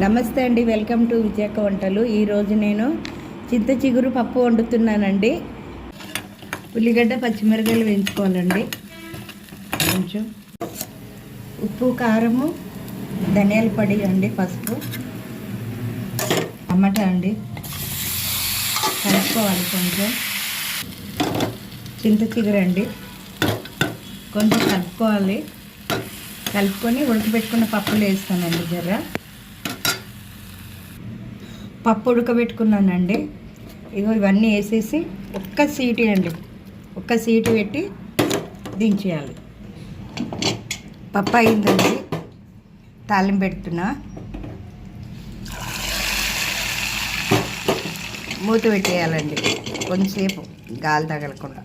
నమస్తే అండి, welcome to విజయక వంటలు. ఈరోజు నేను చింత చిగురు పప్పు వండుతున్నానండి. ఉల్లిగడ్డ పచ్చిమిరపకాయలు వేయించుకోవాలండి. కొంచెం ఉప్పు, కారము, ధనియాల పొడి అండి, పసుపు, టమాటా అండి కలుపుకోవాలి. కొంచెం చింత చిగురు అండి కొంచెం కలుపుకోవాలి. కలుపుకొని ఉడకబెట్టుకున్న పప్పులు వేస్తానండి. జర పప్పు ఉడకబెట్టుకున్నానండి. ఇగో ఇవన్నీ వేసేసి ఒక్క సీటీ పెట్టి దించేయాలి. పప్పు అయిందండి, తాలింపు పెడుతున్నా. మూత పెట్టేయాలండి కొంచెంసేపు, గాలి తగలకుండా.